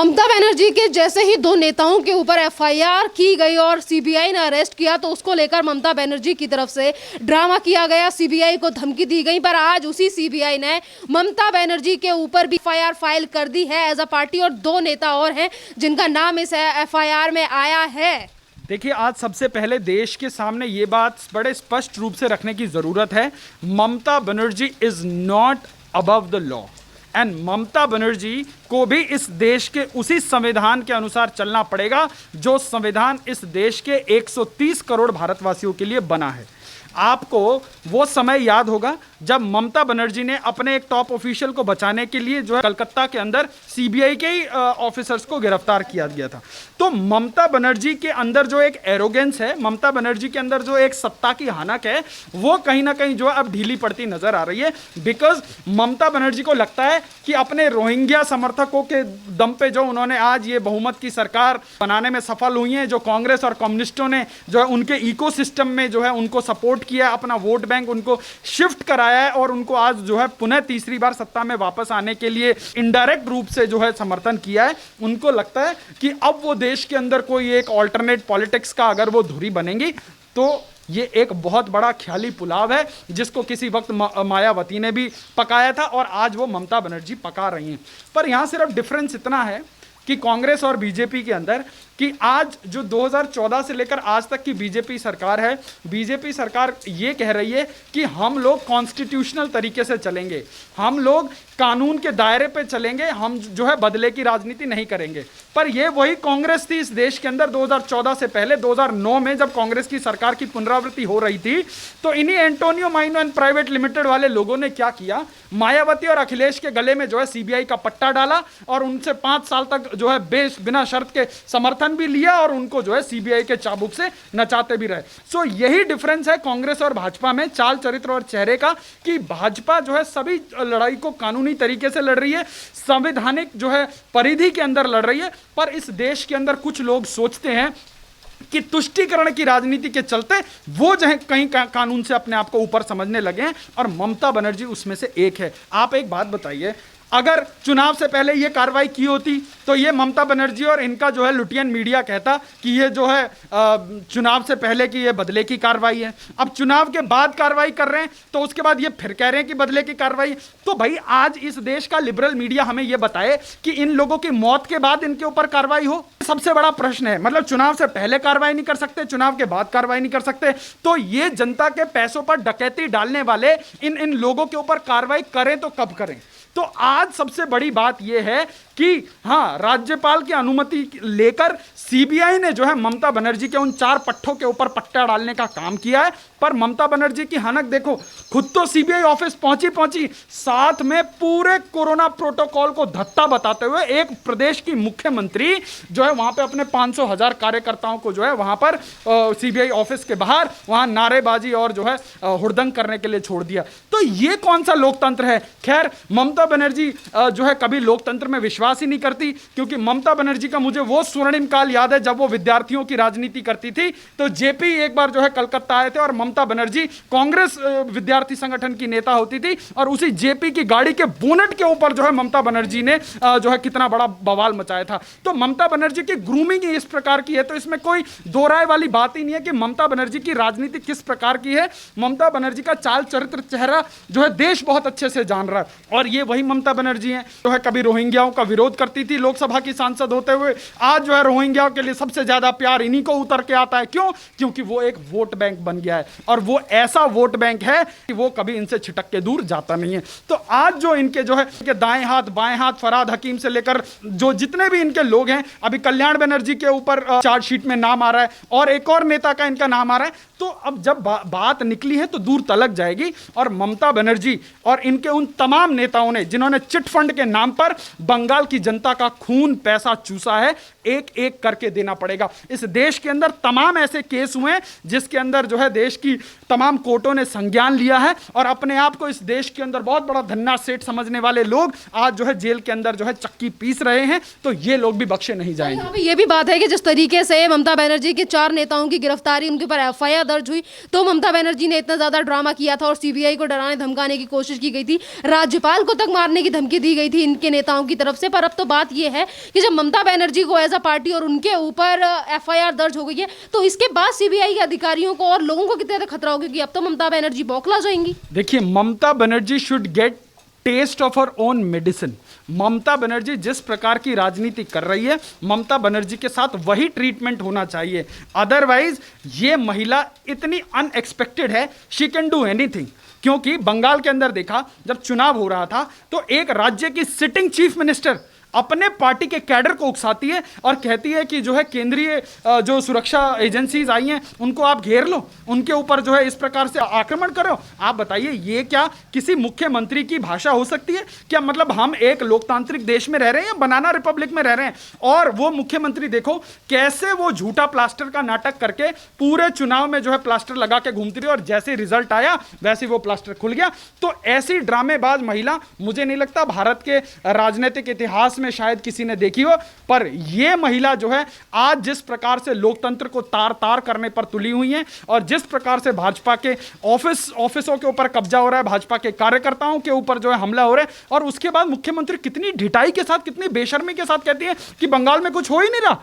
ममता बनर्जी के जैसे ही दो नेताओं के ऊपर एफआईआर की गई और सीबीआई ने अरेस्ट किया तो उसको लेकर ममता बनर्जी की तरफ से ड्रामा किया गया, सीबीआई को धमकी दी गई। पर आज उसी सीबीआई ने ममता बनर्जी के ऊपर भी एफआईआर फाइल कर दी है एज अ पार्टी, और दो नेता और हैं जिनका नाम इस एफआईआर में आया है। देखिए, आज सबसे पहले देश के सामने ये बात बड़े स्पष्ट रूप से रखने की जरूरत है, Mamata Banerjee is not above the law and Mamata Banerjee को भी इस देश के उसी संविधान के अनुसार चलना पड़ेगा जो संविधान इस देश के 130 करोड़ भारतवासियों के लिए बना है। आपको वो समय याद होगा जब ममता बनर्जी ने अपने एक टॉप ऑफिशियल को बचाने के लिए जो है कलकत्ता के अंदर सीबीआई के ही ऑफिसर्स को गिरफ्तार किया गया था। तो ममता बनर्जी के अंदर जो एक एरोगेंस है, ममता बनर्जी के अंदर जो एक सत्ता की हानक है, वो कहीं ना कहीं जो है अब ढीली पड़ती नजर आ रही है। बिकॉज ममता बनर्जी को लगता है कि अपने रोहिंग्या समर्थकों के दम पे जो उन्होंने आज ये बहुमत की सरकार बनाने में सफल हुई है, जो कांग्रेस और कम्युनिस्टों ने जो है उनके इकोसिस्टम में जो है उनको सपोर्ट किया, अपना वोट बैंक उनको शिफ्ट कराया है और उनको आज जो है पुनः तीसरी बार सत्ता में वापस आने के लिए इनडायरेक्ट रूप से जो है समर्थन किया है। उनको लगता है कि अब वो देश के अंदर कोई एक ऑल्टरनेट पॉलिटिक्स का अगर वो धुरी बनेंगी तो ये एक बहुत बड़ा ख्याली पुलाव है जिसको किसी वक्त मायावती ने भी पकाया था और आज वो ममता बनर्जी पका रही हैं। पर यहां सिर्फ डिफरेंस इतना है कि कांग्रेस और बीजेपी के अंदर कि आज जो 2014 से लेकर आज तक की बीजेपी सरकार है, बीजेपी सरकार ये कह रही है कि हम लोग कॉन्स्टिट्यूशनल तरीके से चलेंगे, हम लोग कानून के दायरे पे चलेंगे, हम जो है बदले की राजनीति नहीं करेंगे। पर ये वही कांग्रेस थी इस देश के अंदर 2014 से पहले 2009 में जब कांग्रेस की सरकार की पुनरावृत्ति हो रही थी तो इन्हीं एंटोनियो माइनो एंड प्राइवेट लिमिटेड वाले लोगों ने क्या किया, मायावती और अखिलेश के गले में जो है सीबीआई का पट्टा डाला और उनसे 5 साल तक जो है बिना शर्त के समर्थन भी लिया और उनको जो है सीबीआई के चाबुक से नचाते भी रहे। सो यही डिफरेंस है कांग्रेस और भाजपा में, चाल चरित्र और चेहरे का, कि भाजपा जो है सभी लड़ाई को कानूनी तरीके से लड़ रही है, संवैधानिक जो है परिधि के अंदर लड़ रही है। पर इस देश के अंदर कुछ लोग सोचते हैं कि तुष्टीकरण की राजनीति के चलते वो जो है कहीं कानून से अपने आप को ऊपर समझने लगे हैं और ममता बनर्जी उसमें से एक है। आप एक बात बताइए, अगर चुनाव से पहले ये कार्रवाई की होती तो ये ममता बनर्जी और इनका जो है लुटियन मीडिया कहता कि ये जो है चुनाव से पहले की ये बदले की कार्रवाई है। अब चुनाव के बाद कार्रवाई कर रहे हैं तो उसके बाद ये फिर कह रहे हैं कि बदले की कार्रवाई। तो भाई आज इस देश का लिबरल मीडिया हमें ये बताए कि इन लोगों की मौत के बाद इनके ऊपर कार्रवाई हो, सबसे बड़ा प्रश्न है। मतलब चुनाव से पहले कार्रवाई नहीं कर सकते, चुनाव के बाद कार्रवाई नहीं कर सकते, तो ये जनता के पैसों पर डकैती डालने वाले इन लोगों के ऊपर कार्रवाई करें तो कब करें। तो आज सबसे बड़ी बात यह है कि हां, राज्यपाल की अनुमति लेकर सीबीआई ने जो है ममता बनर्जी के उन 4 पट्टों के ऊपर पट्टा डालने का काम किया है। पर ममता बनर्जी की हनक देखो, खुद तो सीबीआई ऑफिस पहुंची, साथ में पूरे कोरोना प्रोटोकॉल को धत्ता बताते हुए एक प्रदेश की मुख्यमंत्री जो है वहां पे अपने 500,000 कार्यकर्ताओं को जो है वहां पर सीबीआई ऑफिस के बाहर वहां नारेबाजी और जो है हुड़दंग करने के लिए छोड़ दिया। तो ये कौन सा लोकतंत्र है। खैर, ममता बनर्जी जो है कभी लोकतंत्र में विश्वास ही नहीं करती, क्योंकि ममता बनर्जी का मुझे वो स्वर्णिम काल याद है जब वो विद्यार्थियों की राजनीति करती थी। तो जेपी एक बार जो है कलकत्ता आए थे और ममता बनर्जी कांग्रेस विद्यार्थी संगठन की नेता होती थी और उसी जेपी की गाड़ी के बोनट के ऊपर जो है ममता बनर्जी ने जो है कितना बड़ा बवाल मचाया था। तो ममता बनर्जी की ग्रूमिंग ही इस प्रकार की है, तो इसमें कोई दो राय वाली बात ही नहीं है कि ममता बनर्जी की राजनीति किस प्रकार की है। ममता बनर्जी का चाल चरित्र चेहरा जो है देश बहुत अच्छे से जान रहा है और ये वही ममता बनर्जी है जो है कभी रोहिंग्याओं का विरोध करती थी लोकसभा की सांसद होते हुए, आज जो है रोहिंग्याओं के लिए सबसे ज्यादा प्यार इन्हीं को उतर के आता है। क्यों? क्योंकि वो एक वोट बैंक बन गया है और वो ऐसा वोट बैंक है कि वो कभी इनसे छिटक के दूर जाता नहीं है। तो आज जो इनके जो है इनके दाएं हाथ बाएं हाथ, फरहाद हकीम से लेकर जो जितने भी इनके लोग हैं, अभी कल्याण बनर्जी के ऊपर चार्जशीट में नाम आ रहा है और एक और नेता का इनका नाम आ रहा है। तो अब जब बात निकली है तो दूर तलक जाएगी और ममता बनर्जी और इनके उन तमाम नेताओं ने जिन्होंने चिट फंड के नाम पर बंगाल की जनता का खून पैसा चूसा है, एक एक करके देना पड़ेगा। इस देश के अंदर तमाम ऐसे केस हुए हैं जिसके अंदर जो है देश की तमाम कोर्टों ने संज्ञान लिया है और अपने आप को इस देश के अंदर बहुत बड़ा धन्ना सेठ समझने वाले लोग आज जो है जेल के अंदर जो है चक्की पीस रहे हैं। तो ये लोग भी बख्शे नहीं जाएंगे। ये भी बात है कि जिस तरीके से ममता बनर्जी के 4 नेताओं की गिरफ्तारी, उनके ऊपर एफआईआर दर्ज हुई, तो ममता बनर्जी ने इतना ज्यादा ड्रामा किया था और सीबीआई को डराने धमकाने की कोशिश की गई थी, राज्यपाल को तक मारने की धमकी दी गई थी इनके नेताओं की तरफ से। पर अब तो बात यह है कि जब ममता बनर्जी को एज अ पार्टी और उनके ऊपर एफआईआर दर्ज हो गई है, तो इसके बाद सीबीआई के अधिकारियों को और लोगों को कितने ज्यादा खतरा होगा कि अब तो ममता बनर्जी बौखला जाएंगी। देखिए, Mamata Banerjee should get taste of her own medicine. Mamata Banerjee जिस प्रकार की राजनीति कर रही है, ममता बनर्जी के साथ वही ट्रीटमेंट होना चाहिए। अदरवाइज ये महिला इतनी अनएक्सपेक्टेड है, शी कैन डू एनीथिंग। क्योंकि बंगाल के अंदर देखा, जब चुनाव हो रहा था तो एक राज्य की सिटिंग चीफ मिनिस्टर अपने पार्टी के कैडर को उकसाती है और कहती है कि जो है केंद्रीय जो सुरक्षा एजेंसीज आई हैं उनको आप घेर लो, उनके ऊपर जो है इस प्रकार से आक्रमण करो। आप बताइए, ये क्या किसी मुख्यमंत्री की भाषा हो सकती है? क्या मतलब हम एक लोकतांत्रिक देश में रह रहे हैं या बनाना रिपब्लिक में रह रहे हैं? और वो मुख्यमंत्री देखो कैसे वो झूठा प्लास्टर का नाटक करके पूरे चुनाव में जो है प्लास्टर लगा के घूमती रही और जैसे रिजल्ट आया वैसे वो प्लास्टर खुल गया। तो ऐसी ड्रामेबाज महिला मुझे नहीं लगता भारत के राजनीतिक इतिहास में शायद किसी ने देखी हो। पर यह महिला जो है आज जिस प्रकार से लोकतंत्र को तार तार करने पर तुली हुई है और जिस प्रकार से भाजपा के ऑफिसों के ऊपर कब्जा हो रहा है, भाजपा के कार्यकर्ताओं के ऊपर जो है हमला हो रहा है, और उसके बाद मुख्यमंत्री कितनी ढिठाई के साथ, कितनी बेशर्मी के साथ कहती है कि बंगाल में कुछ हो ही नहीं रहा,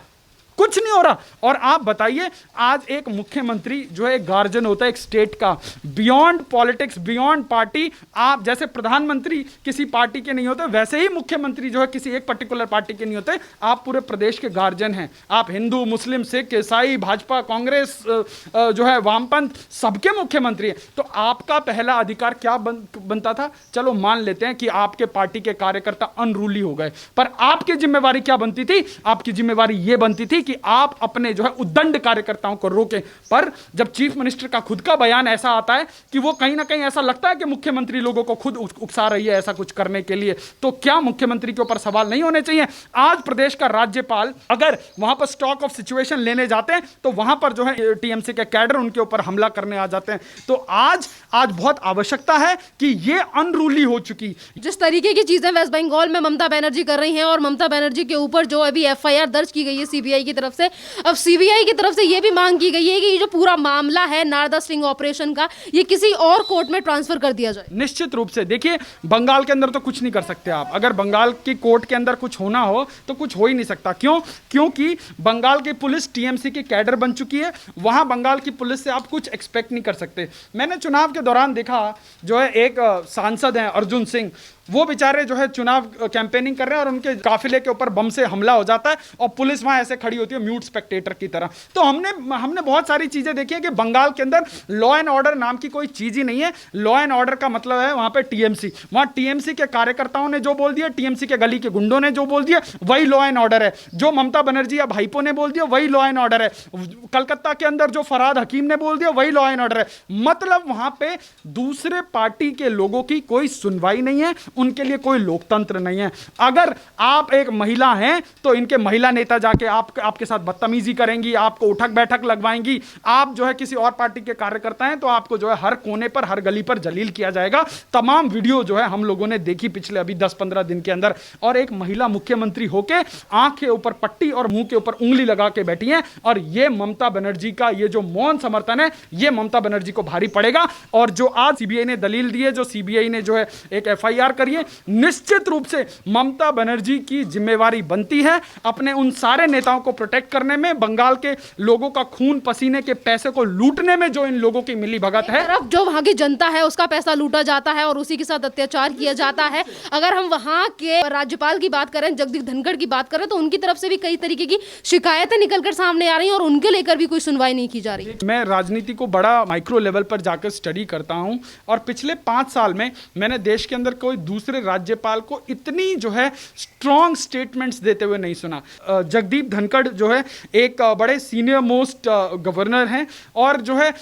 कुछ नहीं हो रहा। और आप बताइए, आज एक मुख्यमंत्री जो है एक गार्जियन होता है एक स्टेट का, बियॉन्ड पॉलिटिक्स, बियॉन्ड पार्टी। आप जैसे प्रधानमंत्री किसी पार्टी के नहीं होते, वैसे ही मुख्यमंत्री जो है किसी एक पर्टिकुलर पार्टी के नहीं होते। आप पूरे प्रदेश के गार्जियन हैं। आप हिंदू, मुस्लिम, सिख, ईसाई, भाजपा, कांग्रेस जो है वामपंथ, सबके मुख्यमंत्री हैं। तो आपका पहला अधिकार क्या बनता था? चलो मान लेते हैं कि आपके पार्टी के कार्यकर्ता अनरूली हो गए, पर आपकी जिम्मेवारी क्या बनती थी? आपकी जिम्मेवारी यह बनती थी कि आप अपने जो है उद्दंड कार्यकर्ताओं को रोकें। पर जब चीफ मिनिस्टर का खुद का बयान ऐसा आता है कि वो कहीं ना कहीं ऐसा लगता है कि मुख्यमंत्री लोगों को खुद उकसा रही है ऐसा कुछ करने के लिए, तो क्या मुख्यमंत्री के ऊपर सवाल नहीं होने चाहिए? आज प्रदेश का राज्यपाल अगर वहां पर स्टॉक ऑफ सिचुएशन लेने जाते हैं तो वहां पर जो है टीएमसी के कैडर उनके ऊपर हमला करने आ जाते हैं। तो आज बहुत आवश्यकता है कि ये अनरूली हो चुकी। जिस तरीके की चीजें वेस्ट बंगाल में ममता बनर्जी कर रही हैं और ममता बनर्जी के ऊपर जो अभी एफआईआर दर्ज की गई है सीबीआई की तरफ से, अब सीबीआई की तरफ से यह भी मांग की गई है कि ये जो पूरा मामला है नारदा स्टिंग ऑपरेशन का, ये किसी और कोर्ट में ट्रांसफर कर दिया जाए। निश्चित रूप से देखिए, बंगाल के अंदर तो कुछ नहीं कर सकते आप। अगर बंगाल की कोर्ट के अंदर कुछ होना हो तो कुछ हो ही नहीं सकता। क्यों? क्योंकि बंगाल की पुलिस टीएमसी की कैडर बन चुकी है। वहां बंगाल की पुलिस से आप कुछ एक्सपेक्ट नहीं कर सकते। मैंने चुनाव के दौरान देखा जो है एक सांसद हैं अर्जुन सिंह, वो बेचारे जो है चुनाव कैंपेनिंग कर रहे हैं और उनके काफिले के ऊपर बम से हमला हो जाता है और पुलिस वहां ऐसे खड़ी होती है म्यूट स्पेक्टेटर की तरह। तो हमने बहुत सारी चीजें देखी है कि बंगाल के अंदर लॉ एंड ऑर्डर नाम की कोई चीज ही नहीं है। लॉ एंड ऑर्डर का मतलब है वहां पे टीएमसी। वहां टीएमसी के कार्यकर्ताओं ने जो बोल दिया, टीएमसी के गली के गुंडों ने जो बोल दिया, वही लॉ एंड ऑर्डर है। जो ममता बनर्जी या भाईपो ने बोल दिया वही लॉ एंड ऑर्डर है। कलकत्ता के अंदर जो फरहाद हकीम ने बोल दिया वही लॉ एंड ऑर्डर है। मतलब वहां पे दूसरे पार्टी के लोगों की कोई सुनवाई नहीं है, उनके लिए कोई लोकतंत्र नहीं है। अगर आप एक महिला हैं तो इनके महिला नेता जाके आपके साथ बदतमीजी करेंगी, आपको उठक बैठक लगवाएंगी। आप जो है किसी और पार्टी के कार्यकर्ता हैं तो आपको जो है हर कोने पर, हर गली पर जलील किया जाएगा। तमाम वीडियो जो है हम लोगों ने देखी पिछले अभी 10-15 दिन के अंदर। और एक महिला मुख्यमंत्री होके आंख के ऊपर पट्टी और मुंह के ऊपर उंगली लगा के बैठी है। और ये ममता बनर्जी का ये जो मौन समर्थन है, ये ममता बनर्जी को भारी पड़ेगा। और जो आज सीबीआई ने दलील दी है, जो सीबीआई ने जो है एक एफआईआर करी है, निश्चित रूप से ममता बनर्जी की जिम्मेवारी बनती है अपने उन सारे नेताओं को प्रोटेक्ट करने में। बंगाल के लोगों का खून पसीने के पैसे को लूटने में जो इन लोगों की मिली भगत है, तरफ जो वहां की जनता है उसका पैसा लूटा जाता है और उसी के साथ अत्याचार किया जाता है। अगर हम वहां के राज्यपाल की बात करें, जगदीप धनखड़ की बात करें, तो उनकी तरफ से भी कई तरीके की शिकायतें निकलकर सामने आ रही हैं और उनके लेकर भी कोई सुनवाई नहीं की जा रही। मैं राजनीति को बड़ा माइक्रो लेवल पर जाकर स्टडी करता हूं और पिछले 5 साल में मैंने देश के अंदर कोई दूसरे राज्यपाल को इतनी जो है स्ट्रॉन्ग स्टेटमेंट्स देते हुए नहीं सुना। जगदीप धनखड़ जो है एक बड़े सीनियर मोस्ट गवर्नर हैं और जो है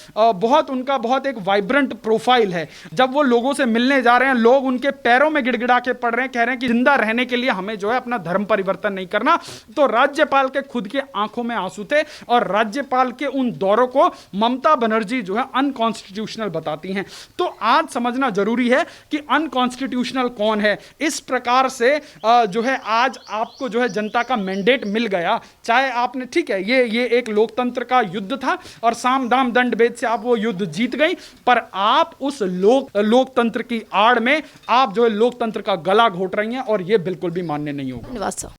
उनका बहुत एक वाइब्रेंट प्रोफाइल है। जब वो लोगों से मिलने जा रहे हैं, लोग उनके पैरों में गिड़गिड़ा के पड़ रहे हैं, कह रहे हैं कि जिंदा रहने के लिए हमें जो है अपना धर्म परिवर्तन नहीं करना। तो राज्यपाल के खुद के आंखों में आंसू थे और राज्यपाल के उन दौरों को ममता बनर्जी जो है अनकॉन्स्टिट्यूशनल बताती हैं। तो आज समझना जरूरी है कि अनकॉन्स्टिट्यूशनल क्रिमिनल कौन है। इस प्रकार से जो है आज आपको जो है जनता का मैंडेट मिल गया। चाहे आपने, ठीक है, ये एक लोकतंत्र का युद्ध था और साम दाम दंड भेद से आप वो युद्ध जीत गई, पर आप उस लोकतंत्र की आड़ में आप जो है लोकतंत्र का गला घोट रही हैं और ये बिल्कुल भी मान्य नहीं होगा। धन्यवाद सर।